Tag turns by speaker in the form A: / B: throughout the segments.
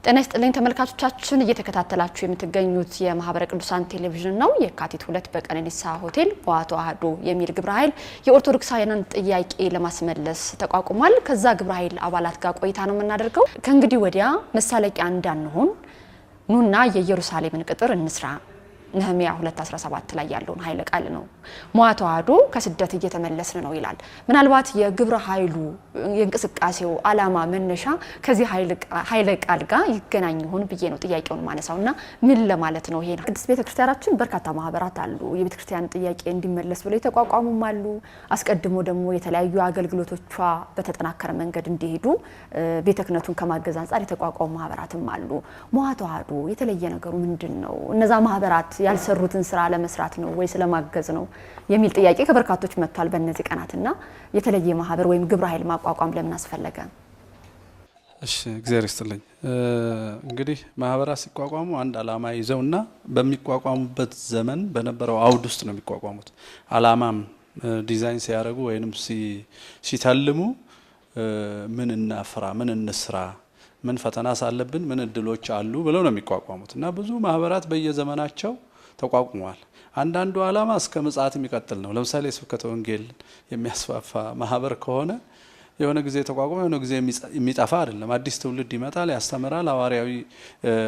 A: ጤና ይስጥልኝ ተመልካቾቻችን እየተከታተላችሁ የምትገኙት የማህበረ ቅዱሳን ቴሌቪዥን ነው። የካቲት 2 በቀነኒሳ ሆቴል በተዋህዶ የሚል ግብረ ኃይል የኦርቶዶክሳውያንን ጥያቄ ለማስመለስ ተቋቁሟል። ከዛ ግብረ ኃይል አባላት ጋር ቆይታ ነው የምናደርገው። ከእንግዲህ ወዲያ መሳለቂያ እንዳንሆን ኑና የኢየሩሳሌምን ቅጥር እንስራ ነህምያ 2:17 ላይ ያለውን ኃይለ ቃል ነው። ሞዓ ተዋህዶ ከስደት እየተመለስን ነው ይላል። ምናልባት የግብረ ኃይሉ የእንቅስቃሴው ዓላማ መነሻ ከዚህ ኃይለ ቃል ጋር ይገናኝ ይሆን ብዬ ነው ጥያቄውን ማነሳውና ምን ለማለት ነው ይሄ? ቅድስት ቤተክርስቲያናችን በርካታ ማህበራት አሉ። የቤተክርስቲያን ጥያቄ እንዲመለስ ብለው የተቋቋሙም አሉ። አስቀድሞ ደግሞ የተለያዩ አገልግሎቶቿ በተጠናከረ መንገድ እንዲሄዱ ቤተ ክህነቱን ከማገዝ አንፃር የተቋቋሙ ማህበራትም አሉ። ሞዓ ተዋህዶ የተለየ ነገሩ ምንድነው? እነዛ ማህበራት ያልሰሩትን ስራ ለመስራት ነው ወይ ስለማገዝ ነው የሚል ጥያቄ ከበርካቶች መጥቷል በእነዚህ ቀናትና የተለየ ማህበር ወይም ግብረ ኃይል ማቋቋም ለምን አስፈለገ?
B: እሺ እግዚአብሔር ይስጥልኝ። እንግዲህ ማህበራት ሲቋቋሙ አንድ አላማ ይዘውና በሚቋቋሙበት ዘመን በነበረው አውድ ውስጥ ነው የሚቋቋሙት። አላማም ዲዛይን ሲያደርጉ ወይንም ሲታልሙ ምን እናፍራ፣ ምን እንስራ፣ ምን ፈተና ሳለብን ምን እድሎች አሉ ብለው ነው የሚቋቋሙት እና ብዙ ማህበራት በየዘመናቸው ተቋቁመዋል። አንዳንዱ አላማ እስከ ምጽአት የሚቀጥል ነው። ለምሳሌ ስብከተ ወንጌል የሚያስፋፋ ማህበር ከሆነ የሆነ ጊዜ ተቋቁሞ የሆነ ጊዜ የሚጠፋ አይደለም። አዲስ ትውልድ ይመጣል፣ ያስተምራል፣ ሐዋርያዊ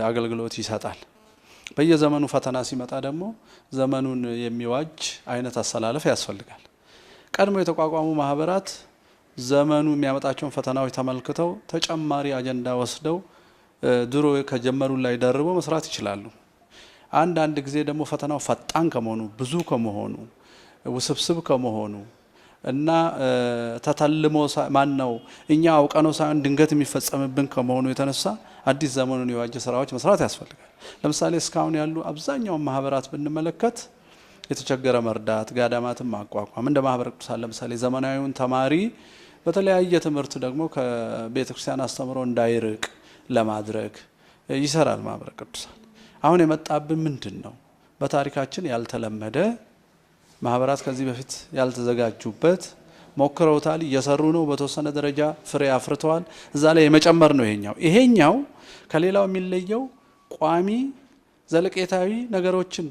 B: አገልግሎት ይሰጣል። በየዘመኑ ፈተና ሲመጣ ደግሞ ዘመኑን የሚዋጅ አይነት አሰላለፍ ያስፈልጋል። ቀድሞ የተቋቋሙ ማህበራት ዘመኑ የሚያመጣቸውን ፈተናዎች ተመልክተው ተጨማሪ አጀንዳ ወስደው ድሮ ከጀመሩ ላይ ደርበው መስራት ይችላሉ። አንዳንድ ጊዜ ደግሞ ፈተናው ፈጣን ከመሆኑ ብዙ ከመሆኑ ውስብስብ ከመሆኑ እና ተተልሞ ማነው እኛ አውቀነው ሳይሆን ድንገት የሚፈጸምብን ከመሆኑ የተነሳ አዲስ ዘመኑን የዋጀ ስራዎች መስራት ያስፈልጋል። ለምሳሌ እስካሁን ያሉ አብዛኛውን ማህበራት ብንመለከት የተቸገረ መርዳት፣ ገዳማትን ማቋቋም እንደ ማህበረ ቅዱሳን ለምሳሌ ዘመናዊውን ተማሪ በተለያየ ትምህርት ደግሞ ከቤተክርስቲያን አስተምሮ እንዳይርቅ ለማድረግ ይሰራል ማህበረ ቅዱሳን። አሁን የመጣብን ምንድነው? በታሪካችን ያልተለመደ ማህበራት ከዚህ በፊት ያልተዘጋጁበት ሞክረውታል፣ እየሰሩ ነው፣ በተወሰነ ደረጃ ፍሬ አፍርተዋል። እዛ ላይ የመጨመር ነው ይሄኛው ከሌላው የሚለየው ቋሚ ዘለቄታዊ ነገሮችን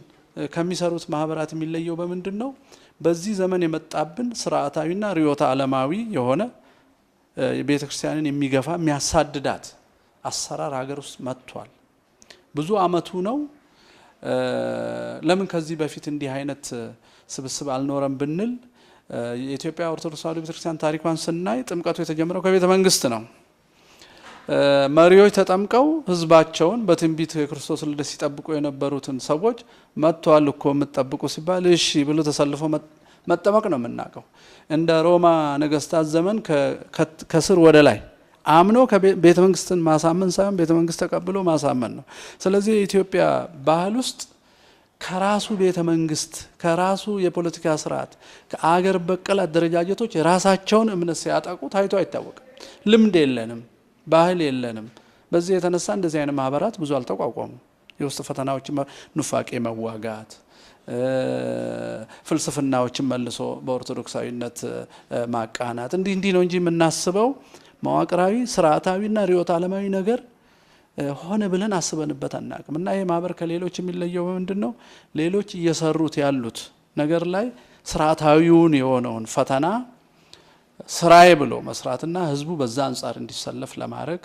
B: ከሚሰሩት ማህበራት የሚለየው በምንድነው? በዚህ ዘመን የመጣብን ስርዓታዊና ርዕዮተ ዓለማዊ የሆነ ቤተክርስቲያንን የሚገፋ የሚያሳድዳት አሰራር ሀገር ውስጥ መጥቷል። ብዙ አመቱ ነው። ለምን ከዚህ በፊት እንዲህ አይነት ስብስብ አልኖረም ብንል የኢትዮጵያ ኦርቶዶክስ ተዋሕዶ ቤተክርስቲያን ታሪኳን ስናይ ጥምቀቱ የተጀመረው ከቤተ መንግስት ነው። መሪዎች ተጠምቀው ህዝባቸውን በትንቢት የክርስቶስ ልደት ሲጠብቁ የነበሩትን ሰዎች መጥተዋል እኮ የምትጠብቁ ሲባል እሺ ብሎ ተሰልፎ መጠመቅ ነው የምናውቀው። እንደ ሮማ ነገስታት ዘመን ከስር ወደ ላይ አምኖ ከቤተ መንግስትን ማሳመን ሳይሆን ቤተ መንግስት ተቀብሎ ማሳመን ነው። ስለዚህ የኢትዮጵያ ባህል ውስጥ ከራሱ ቤተ መንግስት ከራሱ የፖለቲካ ስርዓት ከአገር በቀል አደረጃጀቶች የራሳቸውን እምነት ሲያጠቁ ታይቶ አይታወቅም። ልምድ የለንም፣ ባህል የለንም። በዚህ የተነሳ እንደዚህ አይነት ማህበራት ብዙ አልተቋቋሙ። የውስጥ ፈተናዎችን ኑፋቄ መዋጋት፣ ፍልስፍናዎችን መልሶ በኦርቶዶክሳዊነት ማቃናት እንዲህ ነው እንጂ የምናስበው መዋቅራዊ ስርዓታዊና ርዕዮተ ዓለማዊ ነገር ሆነ ብለን አስበንበት አናውቅም። እና ይሄ ማህበር ከሌሎች የሚለየው ምንድነው? ሌሎች እየሰሩት ያሉት ነገር ላይ ስርዓታዊውን የሆነውን ፈተና ስራዬ ብሎ መስራትና ህዝቡ በዛ አንጻር እንዲሰለፍ ለማድረግ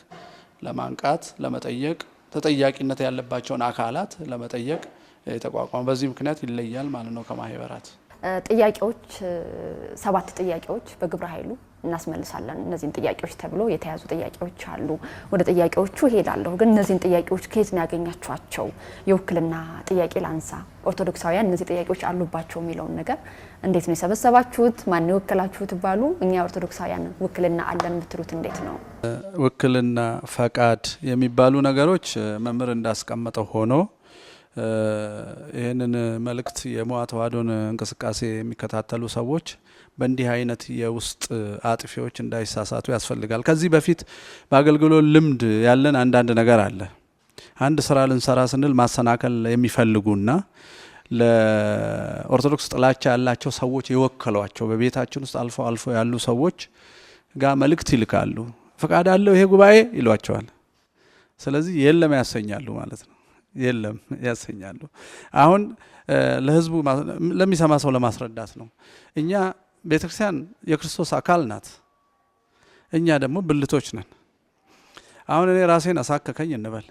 B: ለማንቃት፣ ለመጠየቅ ተጠያቂነት ያለባቸውን አካላት ለመጠየቅ የተቋቋመ በዚህ ምክንያት ይለያል ማለት ነው ከማህበራት።
A: ጥያቄዎች 7 ጥያቄዎች በግብረ ኃይሉ እናስመልሳለን። እነዚህን ጥያቄዎች ተብሎ የተያዙ ጥያቄዎች አሉ። ወደ ጥያቄዎቹ ሄዳለሁ። ግን እነዚህን ጥያቄዎች ከየት ነው ያገኛችኋቸው? የውክልና ጥያቄ ላንሳ። ኦርቶዶክሳውያን እነዚህ ጥያቄዎች አሉባቸው የሚለውን ነገር እንዴት ነው የሰበሰባችሁት? ማን ነው የወከላችሁት ባሉ እኛ ኦርቶዶክሳውያን ውክልና አለን ብትሉት እንዴት ነው?
B: ውክልና ፈቃድ የሚባሉ ነገሮች መምህር እንዳስቀመጠው ሆኖ ይህንን መልእክት የሞዓ ተዋህዶን እንቅስቃሴ የሚከታተሉ ሰዎች በእንዲህ አይነት የውስጥ አጥፊዎች እንዳይሳሳቱ ያስፈልጋል። ከዚህ በፊት በአገልግሎት ልምድ ያለን አንዳንድ ነገር አለ። አንድ ስራ ልንሰራ ስንል ማሰናከል የሚፈልጉና ለኦርቶዶክስ ጥላቻ ያላቸው ሰዎች የወከሏቸው በቤታችን ውስጥ አልፎ ያሉ ሰዎች ጋር መልእክት ይልካሉ። ፈቃድ አለው ይሄ ጉባኤ ይሏቸዋል። ስለዚህ የለም ያሰኛሉ ማለት ነው። የለም ያሰኛሉ። አሁን ለህዝቡ ለሚሰማ ሰው ለማስረዳት ነው። እኛ ቤተክርስቲያን የክርስቶስ አካል ናት፣ እኛ ደግሞ ብልቶች ነን። አሁን እኔ ራሴን አሳከከኝ እንበል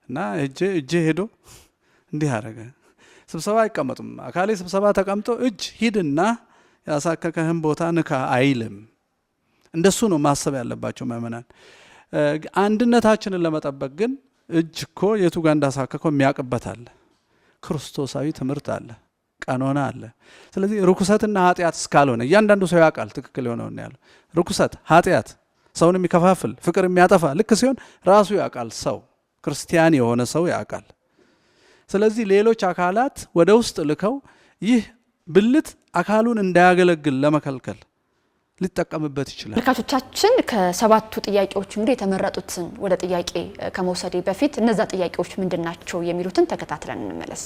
B: እና እጄ ሄዶ እንዲህ አደረገ። ስብሰባ አይቀመጡም። አካሌ ስብሰባ ተቀምጦ እጅ ሂድና ያሳከከህን ቦታ ንካ አይልም። እንደሱ ነው ማሰብ ያለባቸው ምእመናን። አንድነታችንን ለመጠበቅ ግን እጅ እኮ የቱ ጋር እንዳሳከከው የሚያውቅበት አለ። ክርስቶሳዊ ትምህርት አለ፣ ቀኖና አለ። ስለዚህ ርኩሰትና ኃጢአት እስካልሆነ እያንዳንዱ ሰው ያውቃል ትክክል የሆነው ነው ያለው። ርኩሰት ኃጢአት ሰውን የሚከፋፍል ፍቅር የሚያጠፋ ልክ ሲሆን ራሱ ያውቃል። ሰው ክርስቲያን የሆነ ሰው ያውቃል። ስለዚህ ሌሎች አካላት ወደ ውስጥ ልከው ይህ ብልት አካሉን እንዳያገለግል ለመከልከል ሊጠቀምበት ይችላል።
A: ተመልካቾቻችን ከሰባቱ ጥያቄዎች እንግዲህ የተመረጡትን ወደ ጥያቄ ከመውሰዴ በፊት እነዛ ጥያቄዎች ምንድናቸው የሚሉትን ተከታትለን እንመለስ።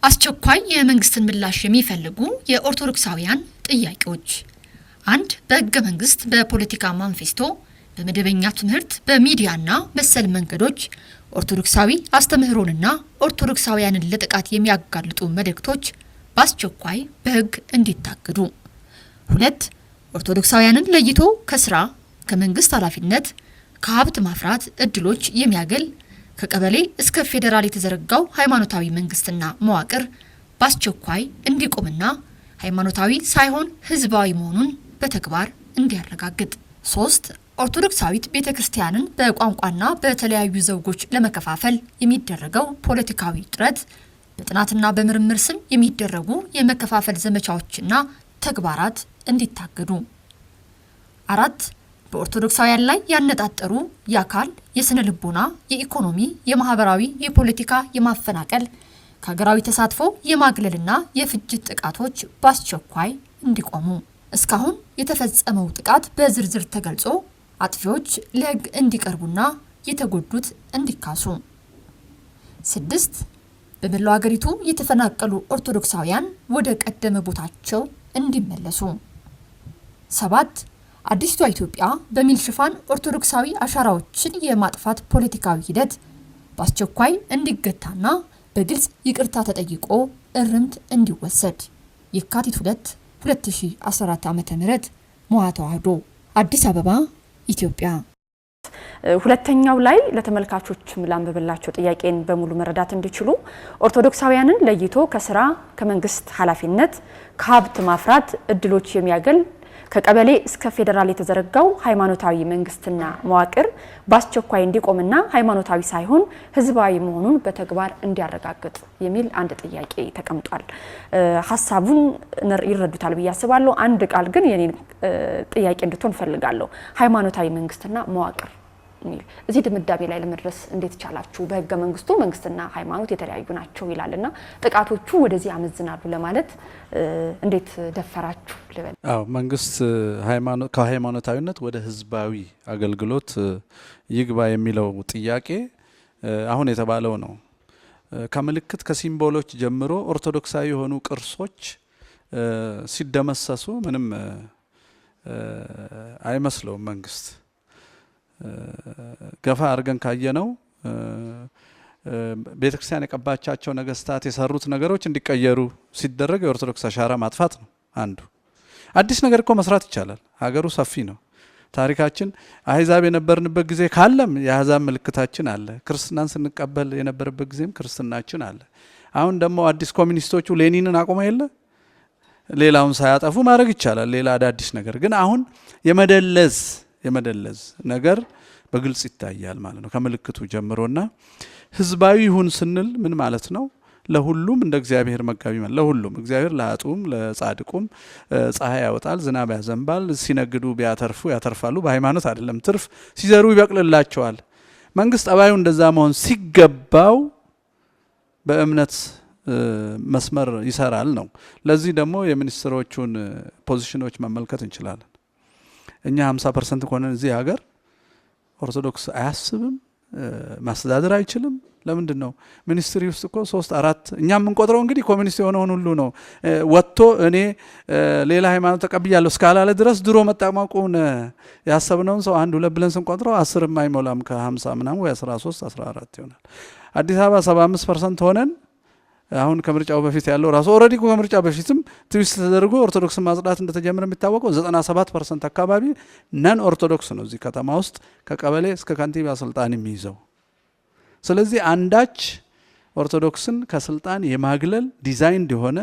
C: አስቸኳይ የመንግስትን ምላሽ የሚፈልጉ የኦርቶዶክሳውያን ጥያቄዎች። 1. በሕገ መንግስት፣ በፖለቲካ ማንፌስቶ፣ በመደበኛ ትምህርት፣ በሚዲያና መሰል መንገዶች ኦርቶዶክሳዊ አስተምህሮንና ኦርቶዶክሳውያንን ለጥቃት የሚያጋልጡ መልእክቶች በአስቸኳይ በሕግ እንዲታገዱ። 2. ኦርቶዶክሳውያንን ለይቶ ከስራ፣ ከመንግስት ኃላፊነት፣ ከሀብት ማፍራት እድሎች የሚያገል ከቀበሌ እስከ ፌዴራል የተዘረጋው ሃይማኖታዊ መንግስትና መዋቅር በአስቸኳይ እንዲቆምና ሃይማኖታዊ ሳይሆን ህዝባዊ መሆኑን በተግባር እንዲያረጋግጥ። 3. ኦርቶዶክሳዊት ቤተክርስቲያንን በቋንቋና በተለያዩ ዘውጎች ለመከፋፈል የሚደረገው ፖለቲካዊ ጥረት፣ በጥናትና በምርምር ስም የሚደረጉ የመከፋፈል ዘመቻዎችና ተግባራት እንዲታገዱ። 4. በኦርቶዶክሳውያን ላይ ያነጣጠሩ የአካል፣ የስነ ልቦና፣ የኢኮኖሚ፣ የማህበራዊ፣ የፖለቲካ የማፈናቀል ከሀገራዊ ተሳትፎ የማግለልና የፍጅት ጥቃቶች በአስቸኳይ እንዲቆሙ። እስካሁን የተፈጸመው ጥቃት በዝርዝር ተገልጾ አጥፊዎች ለህግ እንዲቀርቡና የተጎዱት እንዲካሱ። 6. በመላው ሀገሪቱ የተፈናቀሉ ኦርቶዶክሳውያን ወደ ቀደመ ቦታቸው እንዲመለሱ። 7. አዲስቷ ኢትዮጵያ በሚል ሽፋን ኦርቶዶክሳዊ አሻራዎችን የማጥፋት ፖለቲካዊ ሂደት በአስቸኳይ እንዲገታና በግልጽ ይቅርታ ተጠይቆ እርምት እንዲወሰድ። የካቲት 2 2014 ዓ.ም መዋ ተዋህዶ አዲስ አበባ ኢትዮጵያ።
A: ሁለተኛው ላይ ለተመልካቾች ላንብብላቸው ጥያቄን በሙሉ መረዳት እንዲችሉ ኦርቶዶክሳውያንን ለይቶ ከስራ፣ ከመንግስት ኃላፊነት፣ ከሀብት ማፍራት እድሎች የሚያገል ከቀበሌ እስከ ፌዴራል የተዘረጋው ሃይማኖታዊ መንግስትና መዋቅር በአስቸኳይ እንዲቆምና ሃይማኖታዊ ሳይሆን ህዝባዊ መሆኑን በተግባር እንዲያረጋግጥ የሚል አንድ ጥያቄ ተቀምጧል። ሐሳቡን ይረዱታል ብዬ አስባለሁ። አንድ ቃል ግን የኔን ጥያቄ እንድትሆን ፈልጋለሁ። ሃይማኖታዊ መንግስትና መዋቅር ሚል እዚህ ድምዳሜ ላይ ለመድረስ እንዴት ቻላችሁ? በህገ መንግስቱ መንግስትና ሃይማኖት የተለያዩ ናቸው ይላልና ጥቃቶቹ ወደዚህ አመዝናሉ ለማለት እንዴት ደፈራችሁ ልበል?
B: አዎ መንግስት ከሃይማኖታዊነት ወደ ህዝባዊ አገልግሎት ይግባ የሚለው ጥያቄ አሁን የተባለው ነው። ከምልክት ከሲምቦሎች ጀምሮ ኦርቶዶክሳዊ የሆኑ ቅርሶች ሲደመሰሱ ምንም አይመስለውም መንግስት። ገፋ አድርገን ካየነው ቤተክርስቲያን የቀባቻቸው ነገስታት የሰሩት ነገሮች እንዲቀየሩ ሲደረግ የኦርቶዶክስ አሻራ ማጥፋት ነው አንዱ። አዲስ ነገር እኮ መስራት ይቻላል። ሀገሩ ሰፊ ነው። ታሪካችን አህዛብ የነበርንበት ጊዜ ካለም የአህዛብ ምልክታችን አለ። ክርስትናን ስንቀበል የነበረበት ጊዜም ክርስትናችን አለ። አሁን ደግሞ አዲስ ኮሚኒስቶቹ ሌኒንን አቆመ የለ ሌላውን ሳያጠፉ ማድረግ ይቻላል። ሌላ አዳዲስ ነገር ግን አሁን የመደለዝ ነገር በግልጽ ይታያል ማለት ነው ከምልክቱ ጀምሮና ህዝባዊ ይሁን ስንል ምን ማለት ነው? ለሁሉም እንደ እግዚአብሔር መጋቢ ማለት ለሁሉም እግዚአብሔር ለአጡም ለጻድቁም ፀሐይ ያወጣል፣ ዝናብ ያዘንባል። ሲነግዱ ቢያተርፉ ያተርፋሉ። በሃይማኖት አይደለም ትርፍ ሲዘሩ ይበቅልላቸዋል። መንግስት ጠባዩ እንደዛ መሆን ሲገባው በእምነት መስመር ይሰራል ነው። ለዚህ ደግሞ የሚኒስትሮቹን ፖዚሽኖች መመልከት እንችላለን። እኛ 50% ከሆነ እዚህ ሀገር ኦርቶዶክስ አያስብም፣ ማስተዳደር አይችልም። ለምንድን ነው ሚኒስትሪ ውስጥ እኮ 3-4 እኛ የምንቆጥረው እንግዲህ ኮሚኒስት የሆነውን ሁሉ ነው ወጥቶ እኔ ሌላ ሃይማኖት ተቀብያለሁ እስካላለ ድረስ ድሮ መጣማቁን ያሰብነውን ሰው 1-2 ብለን ስንቆጥረው 10 አይሞላም ከ50 ምናምን ወይ 13-14 ይሆናል። አዲስ አበባ 75% ሆነን አሁን ከምርጫው በፊት ያለው ራሱ ኦልሬዲ ከምርጫ በፊትም ትዊስት ተደርጎ ኦርቶዶክስ ማጽዳት እንደተጀመረ የሚታወቀው 97% አካባቢ ነን ኦርቶዶክስ ነው እዚህ ከተማ ውስጥ ከቀበሌ እስከ ከንቲባ ስልጣን የሚይዘው። ስለዚህ አንዳች ኦርቶዶክስን ከስልጣን የማግለል ዲዛይን እንደሆነ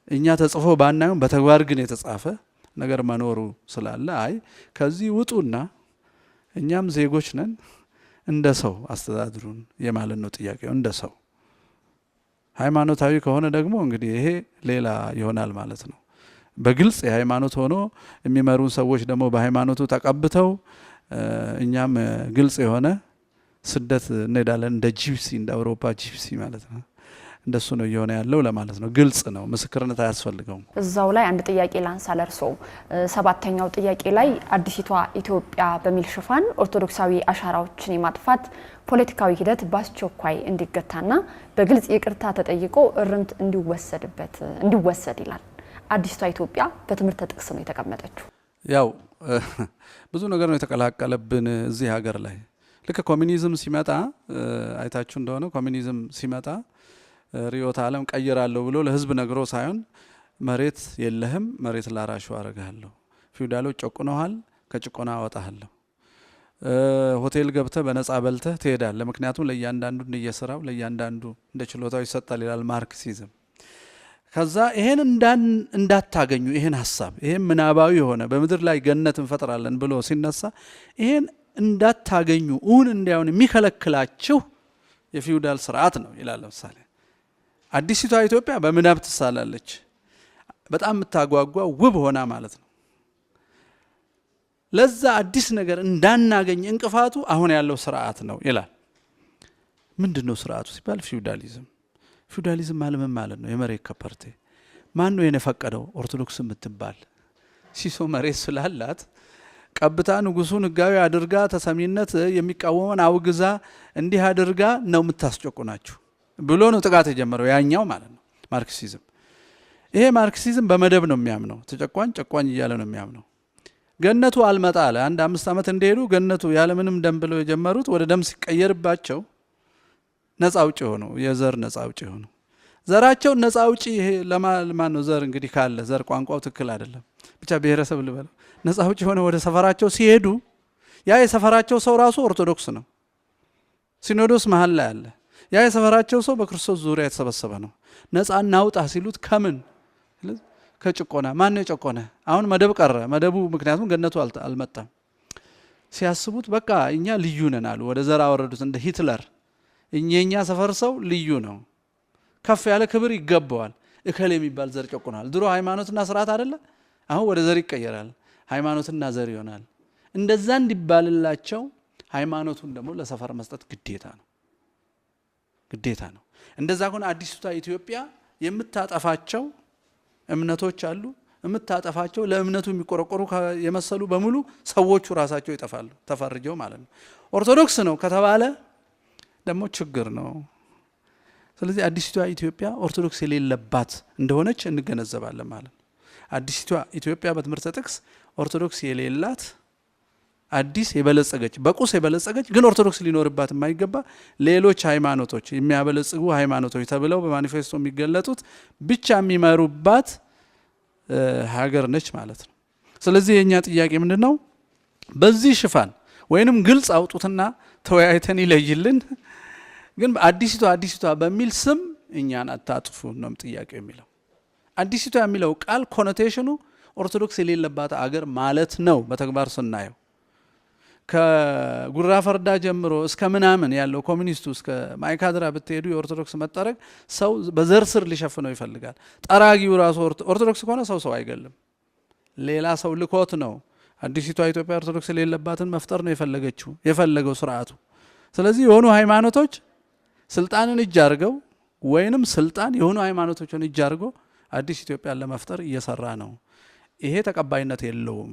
B: እኛ ተጽፎ ባናየው በተግባር ግን የተጻፈ ነገር መኖሩ ስላለ አይ ከዚህ ውጡና እኛም ዜጎች ነን እንደ ሰው አስተዳድሩን የማለት ነው ጥያቄው። እንደ ሰው ሃይማኖታዊ ከሆነ ደግሞ እንግዲህ ይሄ ሌላ ይሆናል ማለት ነው። በግልጽ የሃይማኖት ሆኖ የሚመሩን ሰዎች ደግሞ በሃይማኖቱ ተቀብተው እኛም ግልጽ የሆነ ስደት እንሄዳለን እንደ ጂፕሲ እንደ አውሮፓ ጂፕሲ ማለት ነው። እንደሱ ነው እየሆነ ያለው ለማለት ነው። ግልጽ ነው፣ ምስክርነት አያስፈልገውም።
A: እዛው ላይ አንድ ጥያቄ ላንሳ ለርሶ 7ኛው ጥያቄ ላይ አዲሲቷ ኢትዮጵያ በሚል ሽፋን ኦርቶዶክሳዊ አሻራዎችን የማጥፋት ፖለቲካዊ ሂደት በአስቸኳይ እንዲገታና በግልጽ ይቅርታ ተጠይቆ እርምት እንዲወሰድ ይላል። አዲሲቷ ኢትዮጵያ በትምህርት ጥቅስ ነው የተቀመጠችው።
B: ያው ብዙ ነገር ነው የተቀላቀለብን እዚህ ሀገር ላይ። ልክ ኮሚኒዝም ሲመጣ አይታችሁ እንደሆነ ኮሚኒዝም ሲመጣ ሪዮት ዓለም ቀይራለሁ ብሎ ለህዝብ ነግሮ ሳይሆን መሬት የለህም መሬት ላራሹ አረጋለሁ፣ ፊውዳሎች ጨቁነዋል ከጭቆና አወጣለሁ፣ ሆቴል ገብተህ በነፃ በልተህ ትሄዳለህ፣ ምክንያቱም ለእያንዳንዱ እንደየስራው ለእያንዳንዱ እንደ ችሎታው ይሰጣል ይላል ማርክሲዝም። ከዛ ይሄን እንዳታገኙ ይሄን ሐሳብ ይሄን ምናባዊ የሆነ በምድር ላይ ገነት እንፈጥራለን ብሎ ሲነሳ ይሄን እንዳታገኙ እውን እንዲያውን የሚከለክላችሁ የፊውዳል ስርዓት ነው ይላል። ለምሳሌ አዲሲቷ ኢትዮጵያ በምናብ ትሳላለች፣ በጣም የምታጓጓ ውብ ሆና ማለት ነው። ለዛ አዲስ ነገር እንዳናገኝ እንቅፋቱ አሁን ያለው ስርዓት ነው ይላል። ምንድነው ስርዓቱ ሲባል ፊውዳሊዝም። ፊውዳሊዝም ማለት ነው የመሬት ከበርቴ። ማን ነው የፈቀደው? ኦርቶዶክስ የምትባል ሲሶ መሬት ስላላት ቀብታ ንጉሱን ህጋዊ አድርጋ ተሰሚነት የሚቃወመን አውግዛ እንዲህ አድርጋ ነው የምታስጨቁናችሁ ብሎ ነው ጥቃት የጀመረው ያኛው ማለት ነው ማርክሲዝም። ይሄ ማርክሲዝም በመደብ ነው የሚያምነው፣ ተጨቋኝ ጨቋኝ እያለ ነው የሚያምነው። ገነቱ አልመጣ አለ። 5 ዓመት እንደሄዱ ገነቱ ያለምንም ደም ብለው የጀመሩት ወደ ደም ሲቀየርባቸው ነፃ አውጪ ሆኑ፣ የዘር ነፃ አውጪ ሆኑ። ዘራቸው ነፃ አውጪ ይሄ ለማን ነው? ዘር እንግዲህ ካለ ዘር ቋንቋው ትክክል አይደለም ብቻ ብሔረሰብ ልበለው ነፃ አውጪ ሆነ ወደ ሰፈራቸው ሲሄዱ ያ የሰፈራቸው ሰው ራሱ ኦርቶዶክስ ነው። ሲኖዶስ መሀል ላይ አለ። ያ የሰፈራቸው ሰው በክርስቶስ ዙሪያ የተሰበሰበ ነው። ነፃ እናውጣ ሲሉት ከምን ከጭቆና። ማን ነው የጨቆነ? አሁን መደብ ቀረ። መደቡ ምክንያቱም ገነቱ አልመጣም። ሲያስቡት በቃ እኛ ልዩ ነን አሉ። ወደ ዘር አወረዱት እንደ ሂትለር። የኛ ሰፈር ሰው ልዩ ነው፣ ከፍ ያለ ክብር ይገባዋል። እከሌ የሚባል ዘር ጨቁናል። ድሮ ሃይማኖትና ስርዓት አይደለ? አሁን ወደ ዘር ይቀየራል፣ ሃይማኖትና ዘር ይሆናል። እንደዛ እንዲባልላቸው ሃይማኖቱን ደግሞ ለሰፈር መስጠት ግዴታ ነው። እንደዛ ከሆነ አዲስቷ ኢትዮጵያ የምታጠፋቸው እምነቶች አሉ። የምታጠፋቸው ለእምነቱ የሚቆረቆሩ የመሰሉ በሙሉ ሰዎቹ ራሳቸው ይጠፋሉ፣ ተፈርጀው ማለት ነው። ኦርቶዶክስ ነው ከተባለ ደግሞ ችግር ነው። ስለዚህ አዲስቷ ኢትዮጵያ ኦርቶዶክስ የሌለባት እንደሆነች እንገነዘባለን ማለት ነው። አዲስቷ ኢትዮጵያ በትምህርተ ጥቅስ ኦርቶዶክስ የሌላት አዲስ የበለጸገች በቁስ የበለጸገች ግን ኦርቶዶክስ ሊኖርባት የማይገባ ሌሎች ሃይማኖቶች የሚያበለጽጉ ሃይማኖቶች ተብለው በማኒፌስቶ የሚገለጡት ብቻ የሚመሩባት ሀገር ነች ማለት ነው። ስለዚህ የኛ ጥያቄ ምንድነው? በዚህ ሽፋን ወይንም ግልጽ አውጡትና ተወያይተን ይለይልን። ግን አዲሲቷ በሚል ስም እኛን አታጥፉ ነው ጥያቄው የሚለው። አዲሲቷ የሚለው ቃል ኮኖቴሽኑ ኦርቶዶክስ የሌለባት አገር ማለት ነው። በተግባር ስናየው ከጉራ ፈርዳ ጀምሮ እስከ ምናምን ያለው ኮሚኒስቱ እስከ ማይካድራ ብትሄዱ የኦርቶዶክስ መጠረግ ሰው በዘር ስር ሊሸፍነው ይፈልጋል። ጠራጊው ራሱ ኦርቶዶክስ ከሆነ ሰው አይገልም፣ ሌላ ሰው ልኮት ነው። አዲሲቷ ኢትዮጵያ ኦርቶዶክስ የሌለባትን መፍጠር ነው የፈለገው ስርዓቱ። ስለዚህ የሆኑ ሃይማኖቶች ስልጣንን እጅ አድርገው ወይንም ስልጣን የሆኑ ሃይማኖቶችን እጅ አድርገው አዲስ ኢትዮጵያን ለመፍጠር እየሰራ ነው። ይሄ ተቀባይነት የለውም።